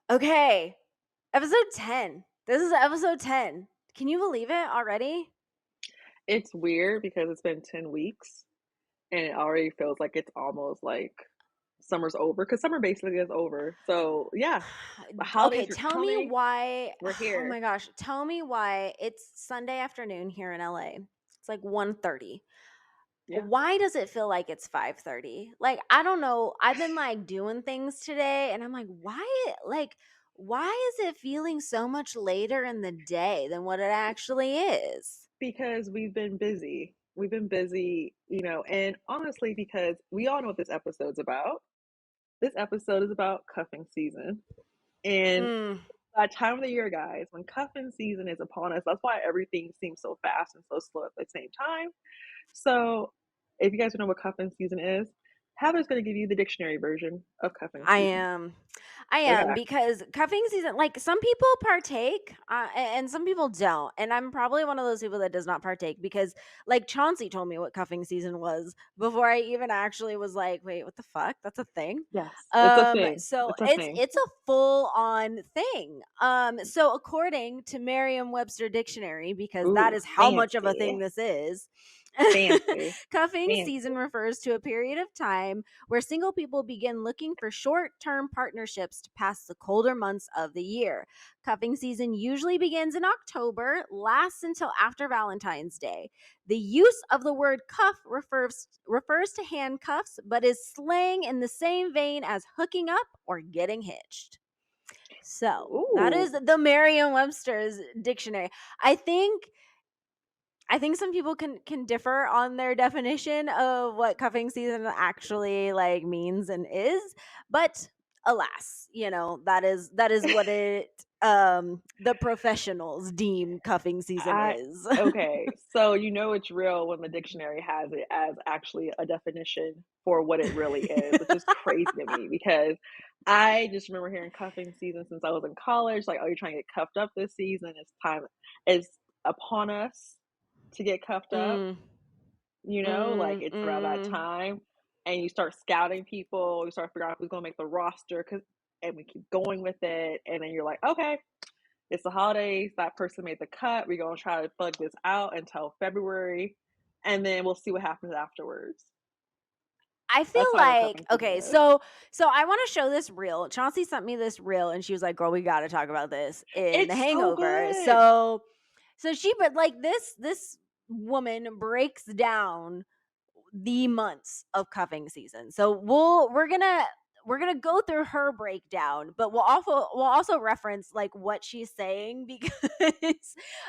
Okay, episode 10. This is episode 10. Can you believe it already? It's weird because it's been 10 weeks and it already feels like it's almost like summer's over because summer basically is over. So, yeah, the Okay, holidays are tell me coming. why. We're Oh here. my gosh, tell me why it's Sunday afternoon here in LA. It's like 1:30. Yeah. Why does it feel like it's 5:30? Like, I don't know. I've been like doing things today and I'm why is it feeling so much later in the day than what it actually is? Because we've been busy. We've been busy, and honestly, because we all know what this episode's about. This episode is about cuffing season. And Mm. that time of the year, guys, when cuffing season is upon us, that's why everything seems so fast and so slow at the same time. So, if you guys don't know what cuffing season is, Heather's going to give you the dictionary version of cuffing I season. am. I am Okay. because cuffing season, like some people partake and some people don't. And I'm probably one of those people that does not partake because, like, Chauncey told me what cuffing season was before I even actually was like, wait, what the fuck? That's a thing. Yes, it's a thing. So It's a it's thing. it's a full on thing. So according to Merriam-Webster dictionary, because that Ooh, is how much of a thing fancy, this is. fancy, Cuffing season fancy. refers to a period of time where single people begin looking for short term partnerships to pass the colder months of the year. Cuffing season usually begins in October, lasts until after Valentine's Day. The use of the word cuff refers to handcuffs, but is slang in the same vein as hooking up or getting hitched. So that Ooh, is the Merriam Webster's dictionary. I think some people can differ on their definition of what cuffing season actually like means and is, but alas, that is what it the professionals deem cuffing season I is. okay. So you know it's real when the dictionary has it as actually a definition for what it really is, which is crazy to me because I just remember hearing cuffing season since I was in college. Like, oh, you're trying to get cuffed up this season. It's time. It's upon us to get cuffed up. Mm, Like mm, it's around that mm. time, and you start scouting people. You start figuring out who's going to make the roster, and we keep going with it. And then you're like, okay, it's the holidays. That person made the cut. We're gonna try to bug this out until February, and then we'll see what happens afterwards. I feel That's what I know like cuffing season okay, is. so I want to show this reel. Chauncey sent me this reel and she was like, "Girl, we got to talk about this in The It's so Hangover." good. So she but like this woman breaks down the months of cuffing season. So we're gonna go through her breakdown, but we'll also reference like what she's saying because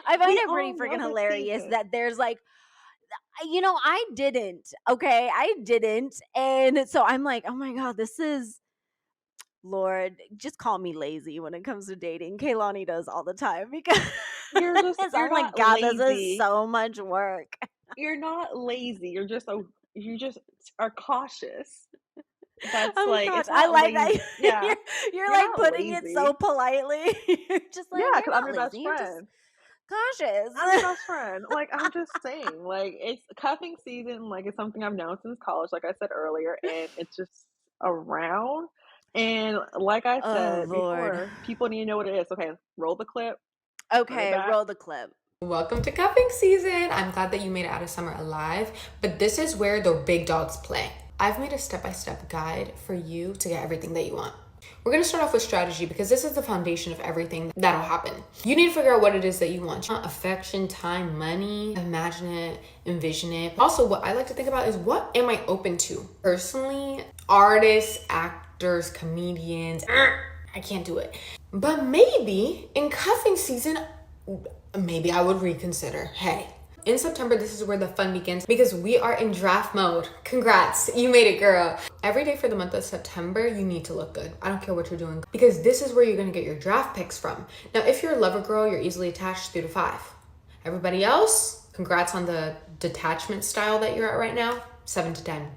I find We it pretty all freaking know this hilarious season. that there's like I didn't. Okay, I didn't, and so I'm like, oh my god, this is Lord. Just call me lazy when it comes to dating. Kaylani does all the time because You're I'm like, not God, this is lazy. so much work. You're not lazy. You just are cautious. That's Oh like gosh, it's I not like that. lazy. Yeah, You're you're like not putting it so lazy. politely. You're just Yeah, like, because you're I'm not your best lazy. You're just friend. cautious. I'm your best friend. Like, I'm just saying, like, it's cuffing season, like, it's something I've known since college, like I said earlier, and it's just around. And like I Oh said Lord. before, people need to know what it is. Okay, roll the clip, run it Okay, back. roll the clip. Welcome to cuffing season. I'm glad that you made it out of summer alive, but this is where the big dogs play. I've made a step-by-step guide for you to get everything that you want. We're gonna start off with strategy because this is the foundation of everything that'll happen. You need to figure out what it is that you want. Affection, time, money, imagine it, envision it. Also, what I like to think about is what am I open to? Personally, artists, actors, comedians, I can't do it. But maybe in cuffing season, maybe I would reconsider. Hey, in September, this is where the fun begins because we are in draft mode. Congrats, you made it, girl. Every day for the month of September, you need to look good. I don't care what you're doing because this is where you're gonna get your draft picks from. Now, if you're a lover girl, you're easily attached 3 to 5. Everybody else, congrats on the detachment style that you're at right now, 7 to 10.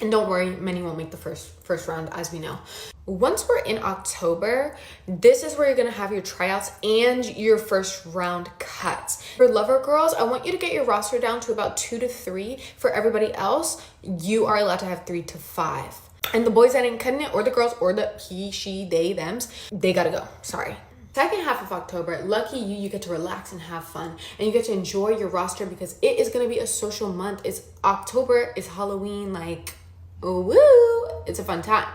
And don't worry, many won't make the first round, as we know. Once we're in October, this is where you're gonna have your tryouts and your first round cuts. For lover girls, I want you to get your roster down to about 2 to 3. For everybody else, you are allowed to have 3 to 5. And the boys that ain't cutting it, or the girls, or the he, she, they, thems, they gotta go. Sorry. Second half of October, lucky you, you get to relax and have fun. And you get to enjoy your roster because it is gonna be a social month. It's October, it's Halloween, like, oh, woo, it's a fun time.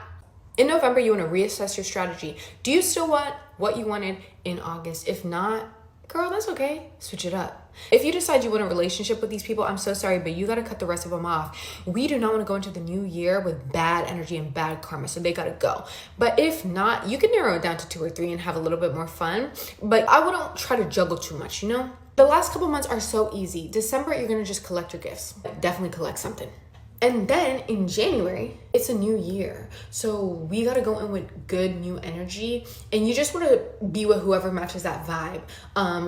In November, you wanna reassess your strategy. Do you still want what you wanted in August? If not, girl, that's okay. Switch it up. If you decide you want a relationship with these people, I'm so sorry, but you gotta cut the rest of them off. We do not want to go into the new year with bad energy and bad karma, so they gotta go. But if not, you can narrow it down to 2 or 3 and have a little bit more fun. But I wouldn't try to juggle too much, you know? The last couple months are so easy. December, you're gonna just collect your gifts. Definitely collect something. And then in January, it's a new year. So we gotta go in with good new energy. And you just wanna be with whoever matches that vibe.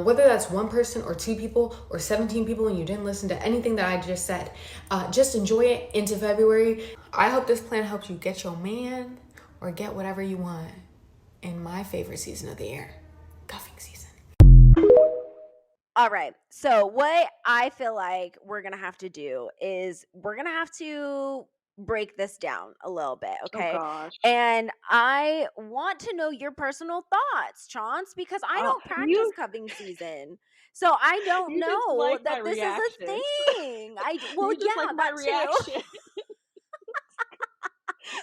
Whether that's 1 person or 2 people or 17 people and you didn't listen to anything that I just said. Just enjoy it into February. I hope this plan helps you get your man or get whatever you want in my favorite season of the year, cuffing season. All right. So what I feel like we're going to have to do is we're going to have to break this down a little bit, Oh okay? gosh. And I want to know your personal thoughts, Chance, because I Oh, don't practice you cuffing season. So I don't you just know like my that this is a reaction. thing. Well, You just like yeah, my that too. reaction.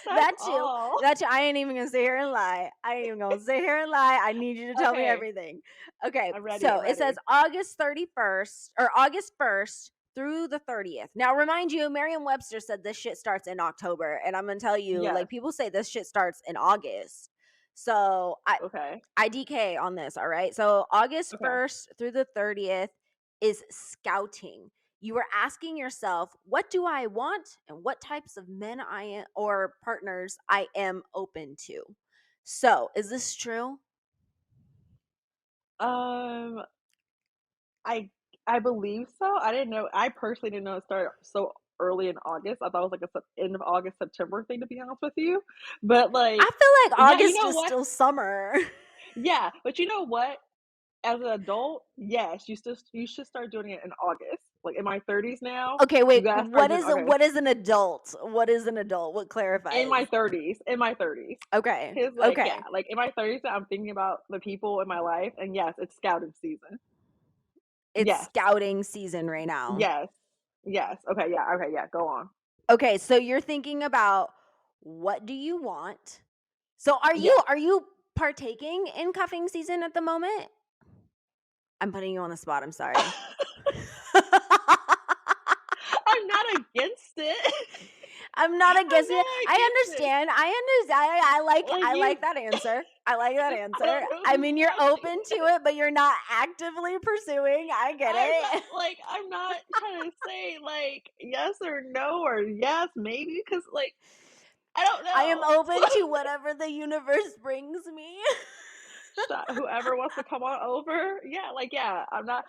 That's That too. all. That too. I ain't even gonna sit here and lie. I ain't even gonna sit here and lie. I need you to tell me Okay. everything. Okay, I'm ready. so I'm it says ready. August 31st or August 1st through the 30th. Now, remind you, Merriam-Webster said this shit starts in October, and I'm gonna tell you, Yes. like, people say this shit starts in August. So Okay. I DK on this, all right? So August Okay. 1st through the 30th is scouting. You are asking yourself, what do I want and what types of men I am or partners I am open to. So, is this true? Um, I I believe so. I didn't know. I personally didn't know it started so early in August. I thought it was like a end of August, September thing, to be honest with you. But I like, feel like yeah, you August know is what? still summer. Yeah, but you know what? As an adult, yes, you should start doing it in August. Like in my 30s now, Okay, you wait. gotta start What doing is August. what is an adult? What is an adult? What In clarifies? my 30s, in my 30s. Okay. Cause like yeah, Okay. like in my 30s, I'm thinking about the people in my life, and yes, it's scouting season. It's Yes, scouting season right now. yes, yes. Okay, yeah. Go on. Okay, so you're thinking about what do you want? So Yes. are you partaking in cuffing season at the moment? I'm putting you on the spot. I'm sorry. I'm not against it. I'm not I'm against it. not I against it. understand. I understand. Like I you, like that answer. I like that I answer. don't know I who's mean, you're watching open to this. it, but you're not actively pursuing. I get it. I'm not trying to say like yes or no or yes maybe because like I don't I am know. open to whatever the universe brings me. Whoever wants to come on over, yeah, like yeah, I'm not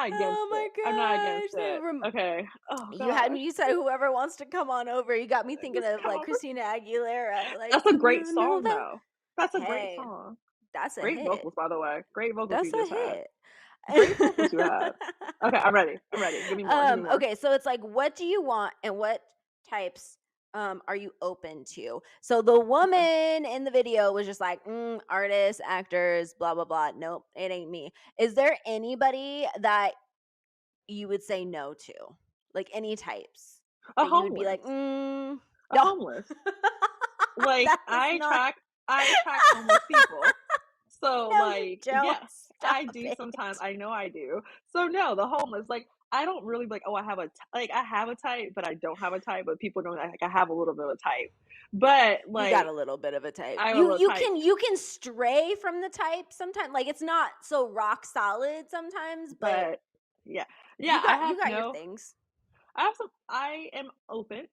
against Oh it. my I'm not against gosh. it. Okay. Oh You had gosh, me, you said whoever wants to come on over. You got me thinking just of come like over. Christina Aguilera, like, That's a come great on song over. though. That's a great Hey, song. that's a Great hit. vocals, by the way. Great vocals That's you a just had. hit. Great vocals you had. Okay, I'm ready. I'm ready. Give me more. Give me more. Okay, so it's like what do you want and what types are you open to? So the Okay. woman in the video was just like, artists, actors, blah blah blah. Nope, it ain't me. Is there anybody that you would say no to? Like any types A that you would be homeless. like, A no. homeless. Like, That is not. I attract homeless people. So, No, you like, don't. yeah, Stop I do sometimes. it. I know I do. So, no, the homeless, like, I don't really like, oh, I have a, like, I have a type, but I don't have a type, but people know, like, I have a little bit of a type. But, You got like, a little bit of a type. I have a little type. You can stray from the type sometimes. Like it's not so rock solid sometimes, but But, yeah. Yeah, I have you got your no, things. I have some, I am open.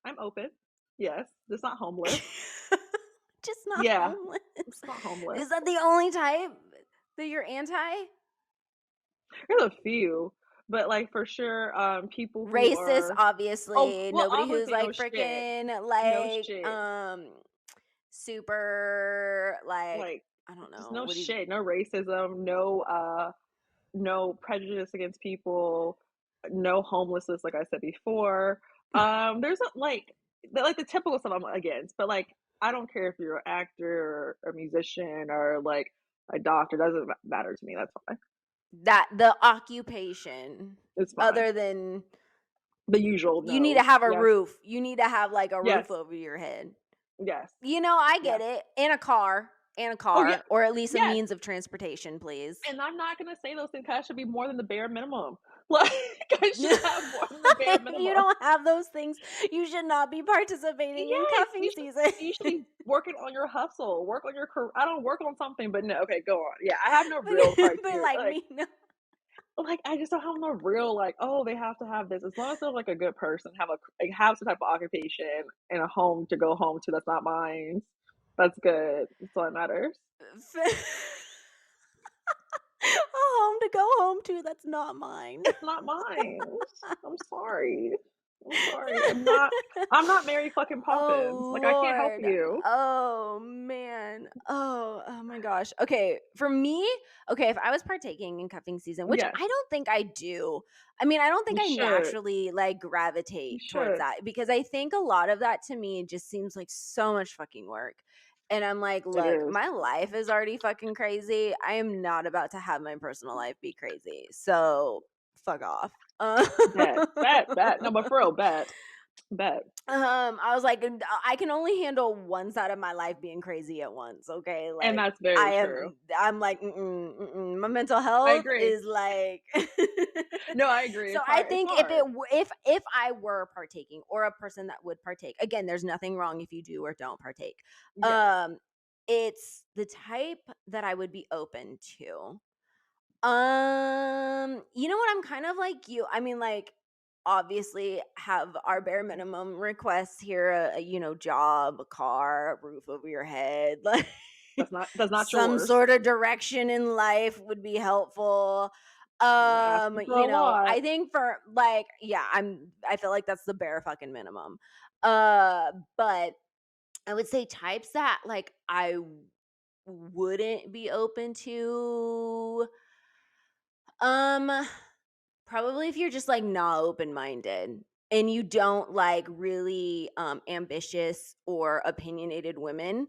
I'm open. Yes, just not homeless. Just not Yeah, homeless. just not homeless. Is that the only type that you're anti? There's a few, but, like, for sure, people who Racist, are oh, obviously. well, Nobody who's obviously, no like shit. freaking No like shit. super like Like, I don't just know. no What do you shit, no racism, no prejudice against people, no homelessness, like I said before. There's a like like the typical stuff I'm against, but like I don't care if you're an actor or a musician or like a doctor, doesn't matter to me. That's fine. That the occupation It's fine. other than The usual you need to no. have a Yes. roof. You need to have like a Yes. roof over your head. Yes. I get Yes. it. And a car, Oh yeah. or at least a Yes. means of transportation, please. And I'm not gonna say those things 'cause that should be more than the bare minimum. Like I should have more than the bare If you minimum. don't have those things, you should not be participating in Yes, cuffing season. you should be working on your hustle, work on your career. I don't work on something, but no, okay, go on. Yeah, I have no but, real but criteria. like me, no. I just don't have no real like, oh, they have to have this. As long as they're like a good person, have some type of occupation and a home to go home to that's not mine. That's good. That's all that matters. A home to go home to that's not mine. It's not mine. I'm sorry. I'm sorry. I'm not Mary fucking Poppins. Oh Like I can't help Lord. you. Oh man. Oh my gosh. Okay, for me, okay, if I was partaking in cuffing season, which Yes, I don't think I do. I mean, I don't think you I should. naturally like You gravitate towards should. that because I think a lot of that to me just seems like so much fucking work. And I'm like, It look, is. my life is already fucking crazy. I am not about to have my personal life be crazy. So, fuck off. Bet. Bet. Bet. No, but for real, bet. Bet. I was like, I can only handle one side of my life being crazy at once, okay? And Like that's very true. I'm like, my mental I health agree. is like No, I agree. So It's I hard. It's think hard. if I were partaking or a person that would partake, again, there's nothing wrong if you do or don't partake. Yes. Um it's the type that I would be open to. You know what? I'm kind of like you. I mean, like, obviously, have our bare minimum requests here: job, a car, a roof over your head, like That's not some yours. sort of direction in life would be helpful. You're asking for a lot. I think for like, yeah, I feel like that's the bare fucking minimum. But I would say types that like wouldn't be open to. Um, Probably if you're just like not open-minded and you don't like really ambitious or opinionated women,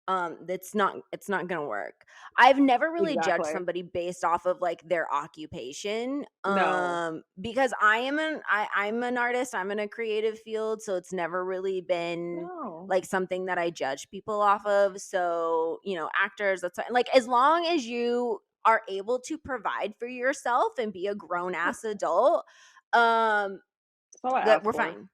it's not gonna work. I've never really judged Exactly. somebody based off of like their occupation. No. Because I'm an artist, I'm in a creative field, so it's never really been No. like something that I judge people off of. So, actors, that's fine. Like as long as you are able to provide for yourself and be a grown That's ass adult, um, that's all I that ask we're for. fine.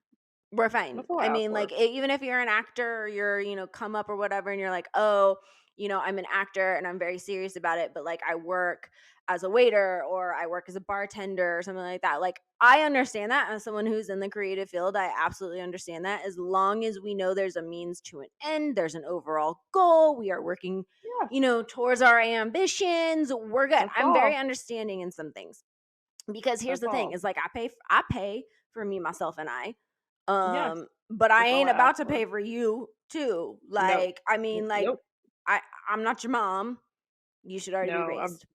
We're fine. That's all I I ask mean, for. like, even if you're an actor or you're, come up or whatever, and you're like, oh, I'm an actor and I'm very serious about it, but like, I work as a waiter or I work as a bartender or something like that. Like, I understand that as someone who's in the creative field. I absolutely understand that. As long as we know there's a means to an end, there's an overall goal, we are working, Yes. towards our ambitions, we're good. That's I'm very all. understanding in some things because here's That's the thing all. is like I pay for me, myself, and I. Yes. But I That's all ain't I ask about to for. pay for you too. Nope. Like, I mean, like, Nope. I I'm not your mom. You should already be No. I'm raised.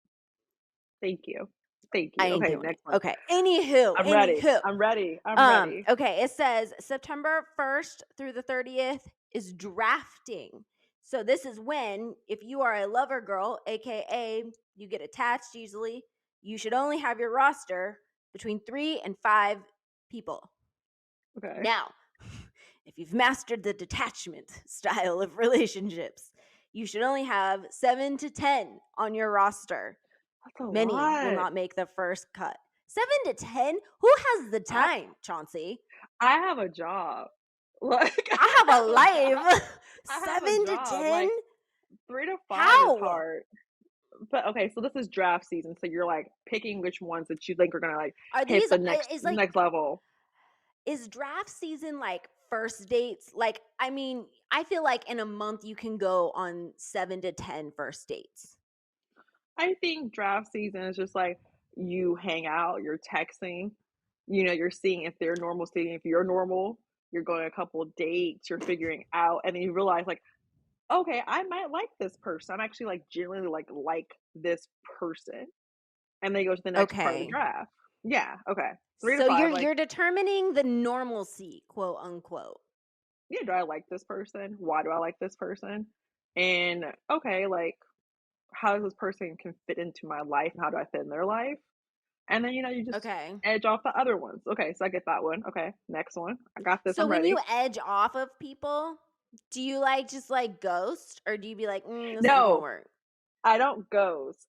Thank you. Thank I you. ain't Okay, doing it. next one. Okay. Anywho, I'm ready. anywho. I'm ready. I'm ready. Okay, it says September 1st through the 30th is drafting. So this is when, if you are a lover girl, aka you get attached easily, you should only have your roster between 3 and 5 people. Okay. Now, if you've mastered the detachment style of relationships, you should only have 7 to 10 on your roster. That's a Many will lot. not make the first cut. 7 to 10? Who has the I time, Chauncey? I have a job. Like I I have a have a job. life. I have a Seven to job. 10? Like 3 to 5 is How? hard. But okay, so this is draft season, so you're like picking which ones that you think are gonna like Are hit these, the next is like, next level. is draft season like first dates? Like, I mean, I feel like in a month you can go on 7 to 10 first dates. I think draft season is just like you hang out, you're texting, you're seeing if they're normal, seeing if you're normal, you're going a couple of dates, you're figuring out, and then you realize like, okay, I might like this person. I'm actually like genuinely like this person. And then you go to the next part of the Okay. draft. Yeah, okay. 3 to So 5, you're like you're determining the normalcy, quote unquote. yeah, do I like this person? Why do I like this person? And okay, like how does this person can fit into my life and how do I fit in their life? And then, you just Okay. edge off the other ones. Okay, so I get that one. Okay, next one. I got this. So I'm when you ready. edge off of people, do you like just like ghost or do you be like, this ain't gonna No, work? I don't ghost.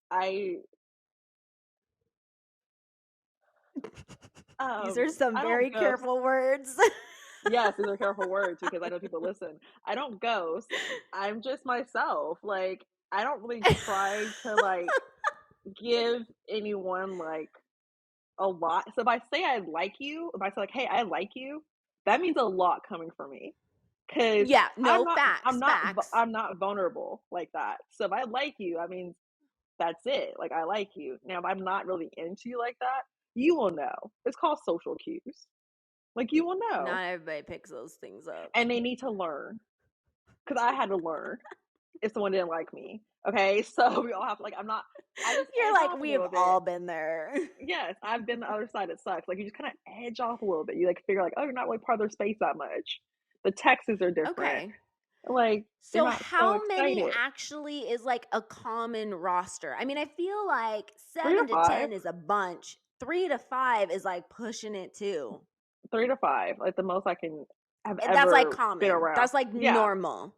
These are some I don't very ghost. careful words. Yes, these are careful words because I know people listen. I don't ghost. I'm just myself. Like I don't really try to like give anyone like a lot. So if I say I like you, if I say like, "Hey, I like you," that means a lot coming from me. 'Cause Yeah, I'm no, not I'm facts, not vu facts. I'm not vulnerable like that. So if I like you, I mean, that's it. Like, I like you. Now, if I'm not really into you like that, you will know. It's called social cues. Like, you will know. Not everybody picks those things up. And they need to learn. Cause I had to learn if someone didn't like me. Okay? So we all have to like, I just You're edge like, off a we've little bit. all been there. Yes, I've been the other side, it sucks. Like, you just kinda edge off a little bit. You, like, figure like, "Oh, you're not really part of their space that much." The texts are different. Okay. Like, you're So not so how many excited. actually is like a common roster? I mean, I feel like 3 to 7 to 5. 10 is a bunch. 3 to 5 is like pushing it too. 3 to 5, like, the most I can have And that's like ever been common. around. That's like Yeah. normal.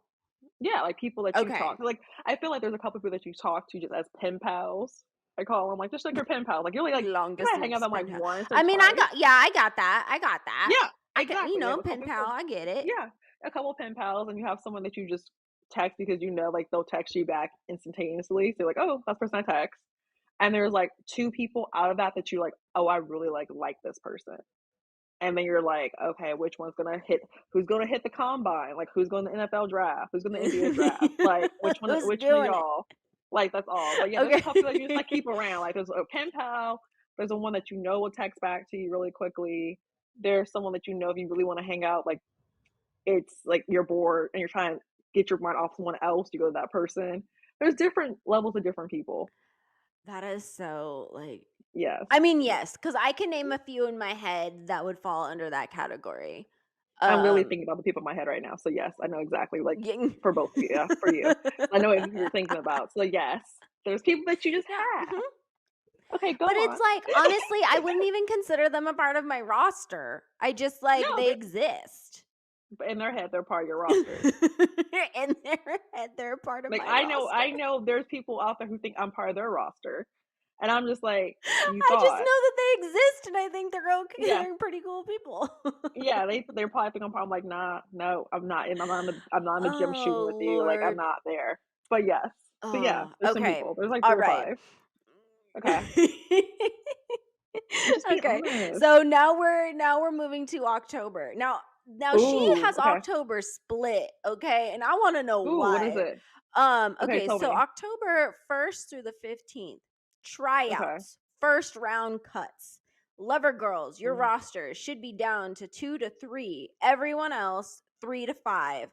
Yeah, like, people that you Okay. talk like, I feel like there's a couple people that you talk to just as pen pals. I call them, like, just like your pen pals. Like, you're only, like, Long you might hang out with distance them, like, pen pal. once or I mean, twice. I got that. I got that. Yeah, I can, exactly. You have a pen couple pal. people I get it. yeah, a couple pen pals, and you have someone that you just text because like, they'll text you back instantaneously. So, you're like, "Oh, that's the person I text." And there's, like, 2 people out of that that you're like, "Oh, I really, like this person." And then you're like, okay, which one's gonna hit? Who's gonna hit the combine? Like, who's going to the NFL draft? Who's going to the NBA draft? Like, Who's Which one of doing it? y'all? Like, that's all. But yeah, there's a Okay. couple that you just like keep around. Like, there's a pen pal. There's the one that will text back to you really quickly. There's someone that if you really want to hang out. Like, it's like you're bored and you're trying to get your mind off someone else. You go to that person. There's different levels of different people. That is so like Yes. I mean, yes, because I can name a few in my head that would fall under that category. I'm literally Um, thinking about the people in my head right now. So yes, I know exactly like yeah. for both of you. Yeah, for you. I know what you're thinking about. So yes, there's people that you just Yeah, have. mhm. Okay, go But on. it's like, honestly, I wouldn't even consider them a part of my roster. I just like No, they exist. but in their head, they're part of your roster. In their head, they're a part of Like my roster. I know there's people out there who think I'm part of their roster, and I'm just like, you I just know thought, that they exist, and I think they're okay. yeah, They're pretty cool people. yeah. They're probably think I'm part. I'm like, nah, no, I'm not. And I'm not in the gym shooting with Oh you. Like, I'm Lord. not there. But yes, but yeah, Oh, there's some okay. people. There's like All three or right. five. Okay, just be Okay. honest. So now we're moving to October. Now she Ooh, has okay. October split, okay? And I want to know Ooh, what is why. it? Okay, Okay, tell so me. October 1st through the 15th, Okay. tryouts, first round cuts. Lover girls, your Mm. roster should be down to 2 to 3. Everyone else 3 to 5.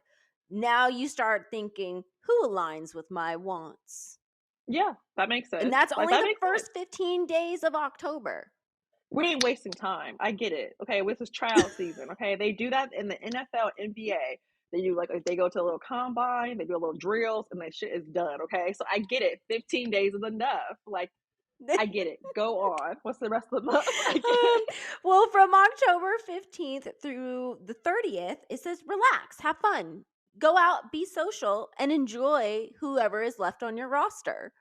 Now you start thinking, who aligns with my wants? Yeah, that makes And sense. that's Like, only that the makes sense. first 15 days of October. We ain't wasting time. I get it. Okay, this is tryout season. Okay, they do that in the NFL, NBA. They do like they go to a little combine, they do a little drills, and that shit is done. Okay, so I get it. 15 days is enough. Like I get it. Go on. What's the rest of the month? I get Um, it. well, from October 15th through the 30th, it says relax, have fun, go out, be social, and enjoy whoever is left on your roster.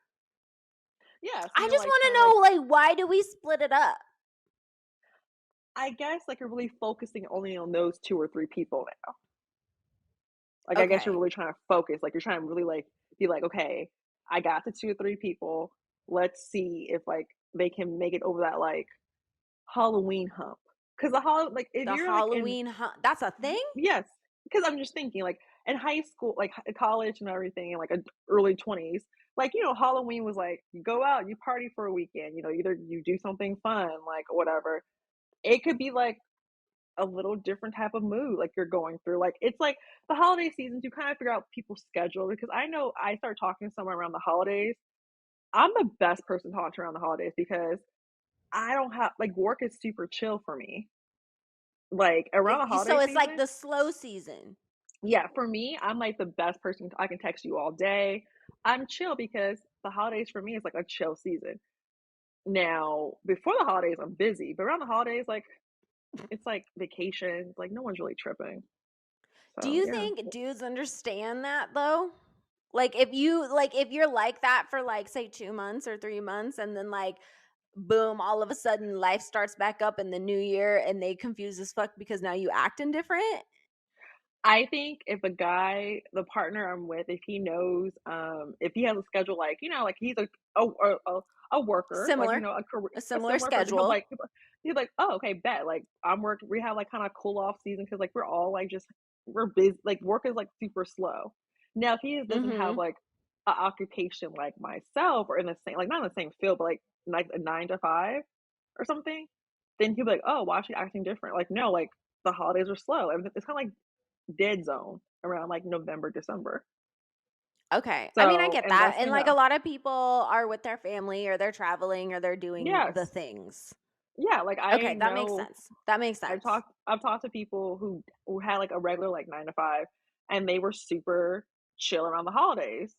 Yeah. So I you're just like want trying to to like. know, like, why do we split it up? I guess like you're really focusing only on those two or three people now. Like I guess you're Okay. really trying to focus. Like you're trying to really like be like, okay, I got the two or three people. Let's see if like they can make it over that like Halloween hump. Because like if The you're like in Halloween that's a thing? yes, because I'm just thinking like in high school, like college and everything, in like early 20s, like Halloween was like you go out, you party for a weekend. Either you do something fun, like whatever. It could be like a little different type of mood like you're going through. Like it's like the holiday seasons, you kind of figure out people's schedule because I know I start talking to someone around the holidays. I'm the best person to talk to around the holidays because I don't have like work is super chill for me. Like around the So holiday it's like season, the slow season. Yeah, for me, I'm like the best person. I can text you all day. I'm chill because the holidays for me is like a chill season. Now, before the holidays, I'm busy, but around the holidays, like it's like vacations. Like no one's really tripping. Do So you yeah, think dudes understand that though? Like if you're like that for like say 2 months or 3 months and then like boom, all of a sudden life starts back up in the new year and they confused as fuck because now you acting different? I think if a guy, the partner I'm with, if he knows, if he has a schedule like like he's a worker, like Similar. a career, A a similar similar person, he'll schedule. like he's like, oh okay, bet like I'm work. We have like kind of cool off season because like we're all like just we're busy. Like work is like super slow. Now if he doesn't have Mhm. like an occupation like myself or in the same not in the same field, but like a 9 to 5 or something, then he'll be like, oh, why is she acting different? Like no, like the holidays are slow. And it's kind of like dead zone around like November, December. Okay. I mean, I So, get and that. that's And like a lot of people are with their family or they're traveling or they're doing the yes. things. Yeah, like I Okay, that makes know sense. That makes I've sense. talked to people who had like a regular like 9 to 5 and they were super chill around the holidays.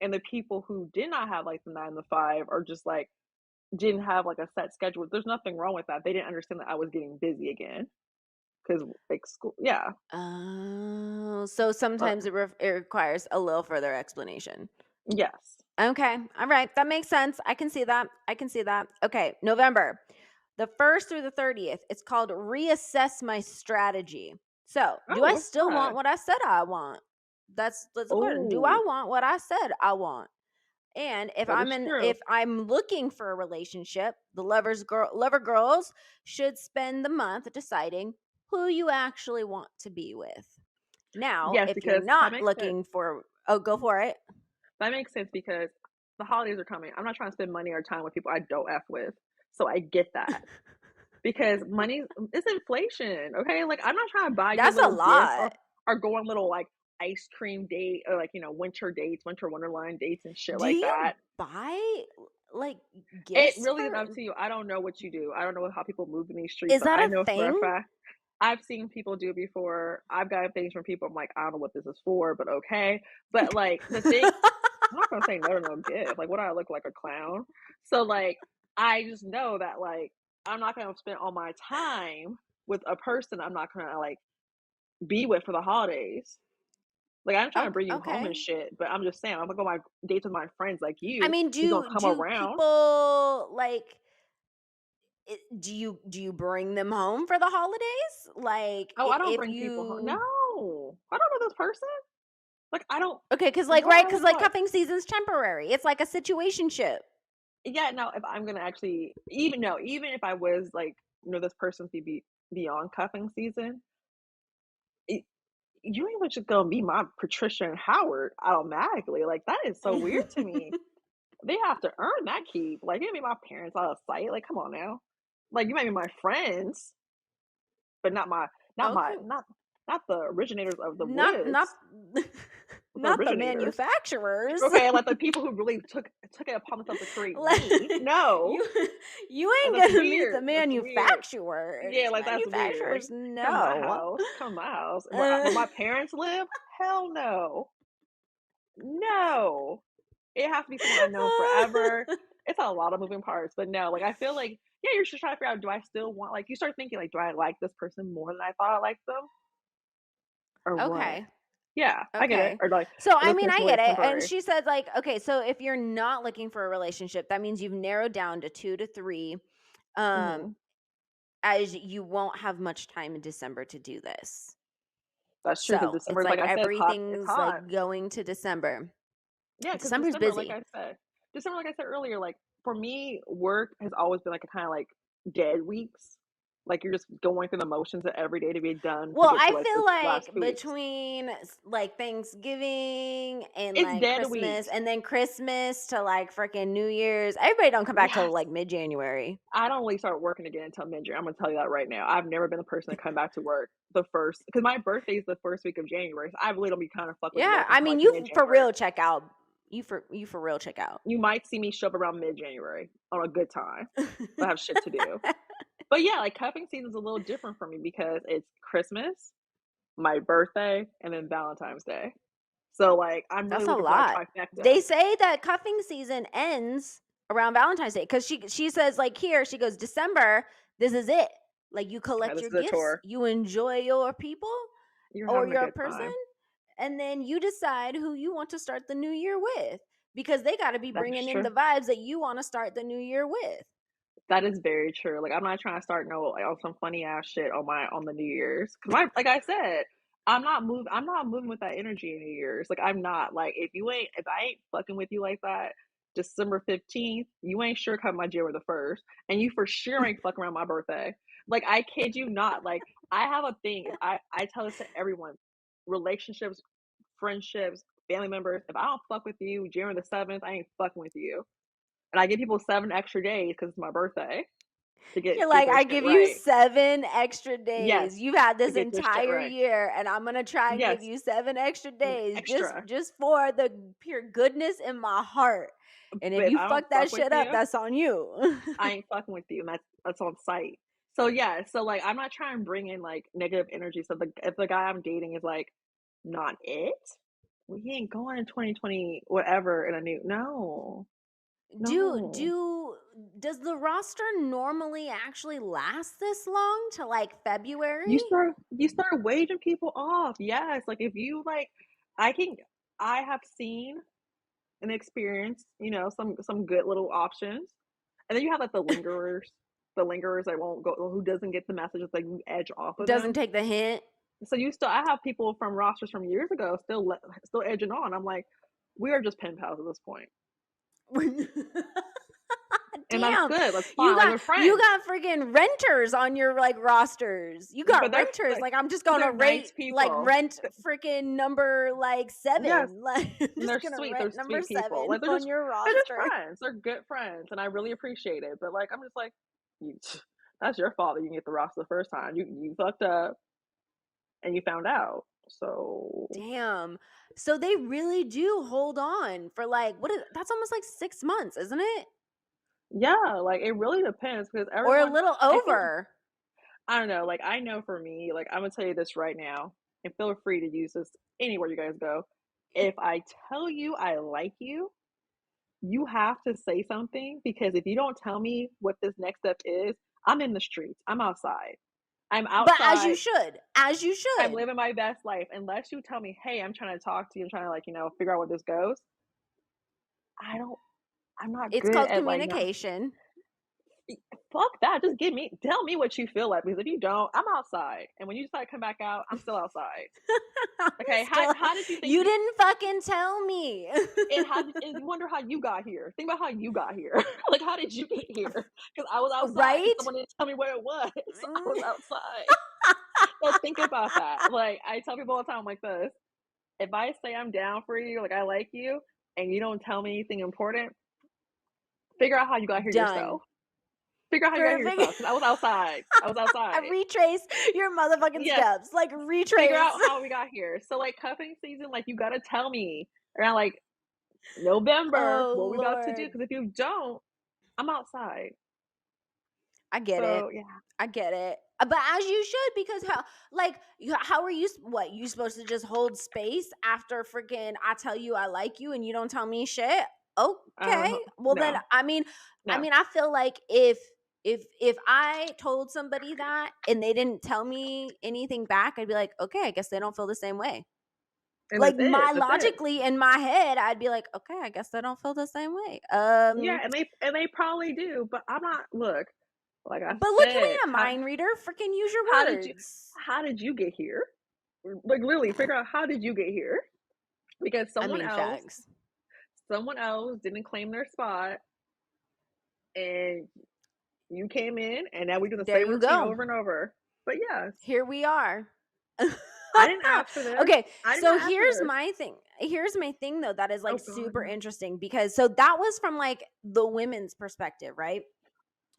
And the people who did not have like the 9 to 5 or just like didn't have like a set schedule, there's nothing wrong with that. They didn't understand that I was getting busy again because like school, yeah. Oh, so Uh, sometimes it requires a little further explanation. yes. Okay. All right. That makes sense. I can see that. I can see that. Okay. November, the 1st through the 30th. It's called Reassess My Strategy. So, do Oh, I what's still want that? what I said I want? That's important. Do I Oh, want what I said I want? And that is true. if I'm looking for a relationship, the lover girls should spend the month deciding who you actually want to be with. Now, Yes, if you're because that not makes sense. looking for oh, go for it. That makes sense because the holidays are coming. I'm not trying to spend money or time with people I don't F with. So I get that. Because money is inflation, okay? Like I'm not trying to buy you a That's a little gift lot. or go on little like ice cream date or like, winter dates, winter wonderland dates and shit Do like you that. buy like It gifts really is for up to you. I don't know what you do. I don't know how people move in these streets, is but that I a know for a thing? fact I've seen people do it before. I've gotten things from people. I'm like, I don't know what this is for, but okay. But like the thing I'm not gonna say no to no gift. Like, what do I look like a clown? So like, I just know that like I'm not gonna spend all my time with a person I'm not gonna like be with for the holidays. Like I'm trying to bring you home and Okay. shit, but I'm just saying I'm gonna go on my dates with my friends like I you. mean, Who's gonna come do around? people like do you bring them home for the holidays? Like Oh, I don't if bring people home. you No, I don't know this person. Like I don't. okay, cuz like What do right I cuz look like like? cuffing season's temporary. It's like a situationship. Yeah, no. If I'm gonna actually even no, even if I was like this person's be beyond cuffing season, you ain't just gonna be my Patricia and Howard automatically. Like that is so weird to me. They have to earn that keep. Like you ain't be my parents out of sight. Like come on now. Like you might be my friends, but not my Okay. not the originators of the Not wigs. The not the originators. manufacturers. Okay, like the people who really took it upon themselves to create me. Like, No, you you ain't that's gonna meet the weird. That's weird. manufacturers. Yeah, like that's weird. Like Manufacturers, come to my no. house. Come to my house. Where Uh, my parents live? Hell no. No. It has to be someone I've known forever. It's a lot of moving parts, but no, like I feel like yeah, you're just trying to figure out do I still want like you start thinking like do I like this person more than I thought I liked them or what? okay. Yeah, I get it. Okay. Or like So or I this mean, person I really get it. And temporary. she said like, okay, so if you're not looking for a relationship, that means you've narrowed down to 2 to 3 um Mhm. as you won't have much time in December to do this. That's true because So, December it's is like like I said, it's hot. It's everything's hot. like going to December. Yeah, because December's December, like busy. I said, December, like I said earlier, like for me, work has always been like a kind of like dead weeks. Like you're just going through the motions of every day to be done to Well, get to I like feel this last like 2 weeks. between like Thanksgiving and It's like dead Christmas weeks. and then Christmas to like freaking New Year's, everybody don't come back till Yes. like mid-January. I don't really start working again until mid-January. I'm gonna tell you that right now. I've never been the person to come back to work the first because my birthday is the first week of January. So I really don't be kind of fuck with Yeah, work I until mean like you for mid-January. real check out. You for real check out. You might see me show up around mid-January on a good time. If I have shit to do. But yeah, like cuffing season is a little different for me because it's Christmas. my birthday, and then Valentine's Day. So, like, I'm really That's a looking for that lot. trifecta. They say that cuffing season ends around Valentine's Day because she says, like, here, she goes, December, this is it. Like, you Okay, collect this your is a gifts, tour. you enjoy your people You're or having a your good person, time. and then you decide who you want to start the new year with because they got to be That is bringing in true. the vibes that you want to start the new year with. That is very true. Like, I'm not trying to start no like, on some funny ass shit on the New Year's, cause my like I said, I'm not moving with that energy in New Year's. Like, I'm not. Like, if I ain't fucking with you like that, December 15th, you ain't sure come my January the 1st, and you for sure ain't fucking around my birthday. Like, I kid you not. Like, I have a thing. If I tell this to everyone, relationships, friendships, family members. If I don't fuck with you January the 7th, I ain't fucking with you. And I give people 7 extra days because it's my birthday You're to get like, their I shit give you right. 7 extra Yes, days. You've had to this get their shit entire right. year, and I'm gonna try and give Yes, you 7 extra days extra. just for the pure goodness in my heart. And But if if you I don't fuck that fuck with shit up, you, that's on you. I ain't fucking with you, and that's on site. So yeah, so like I'm not trying to bring in like negative energy. So if the guy I'm dating is like not it, we ain't going in 2020 whatever in a new do no. do does the roster normally actually last this long to like February? You start waging people off. Yes, like if you like, I can I have seen and experience, some good little options. And then you have like the lingerers that won't go, who doesn't get the message. It's like you edge off of Doesn't them. take the hint. So I have people from rosters from years ago still edging on. I'm like, we are just pen pals at this point, and that's Damn. good. That's You fine. Like got we're you friends, got freaking renters on your like rosters. You got but renters. Like I'm just gonna they're rate nice like people. rent freaking number like Yes, 7. Like I'm and just gonna they're rent number sweet people. 7 Like on your they're just roster. friends. They're good friends, and I really appreciate it. But like I'm just like, you, that's your fault that you didn't get the roster the first time. You fucked up and you found out. So Damn. So they really do hold on for like that's almost like 6 months, isn't it? yeah, like it really depends because Or a everyone. little I feel over. I don't know. Like I know for me, like I'm gonna tell you this right now, and feel free to use this anywhere you guys go. If I tell you I like you, you have to say something because if you don't tell me what this next step is, I'm in the streets. I'm outside. I'm But as you outside. should. As you I'm should. living my best life. Unless you tell me, hey, I'm trying to talk to you, I'm trying to like, figure out where this goes. I don't I'm not It's good called at like not communication. fuck that. Just tell me what you feel like because if you don't, I'm outside. And when you decide to come back out, I'm still outside. I'm Okay. still How did you think you didn't fucking tell me. and you wonder how you got here. Think about how you got here. Like how did you get here? Because I was outside because Right? someone didn't tell me where it was. So I was outside. So think about that. Like I tell people all the time like this. If I say I'm down for you, like I like you, and you don't tell me anything important, figure out how you got here Done. yourself. Figure out how you got here Perfect. yourself. Because I was outside. I was outside. Retrace your motherfucking Yes. steps. Like Figure retrace. out how we got here. So like cuffing season, like you gotta tell me around like November Oh what we about to do. Lord. Because if you don't, I'm outside. I get it. So yeah. I get it. But as you should, because how are you? What you supposed to just hold space after freaking I tell you I like you and you don't tell me shit? Okay, well then No. No. I feel like if I told somebody that and they didn't tell me anything back, I'd be like, okay, I guess they don't feel the same way. And Like that's it. my That's it. logically in my head, I'd be like, okay, I guess they don't feel the same way. Yeah, and they probably do, but I'm not look, like I But look, you said, ain't a mind reader. Freaking use your how did you words. how did you get here? Like literally figure out how did you get here? Because I mean, facts. someone else didn't claim their spot and you came in and now we do the There same you routine go. over and over. But yes, Here we are. I didn't ask for this. Okay, I did so not ask for here's this. my thing. Here's my thing though that is Oh like God, super no. interesting because so that was from like the women's perspective, right?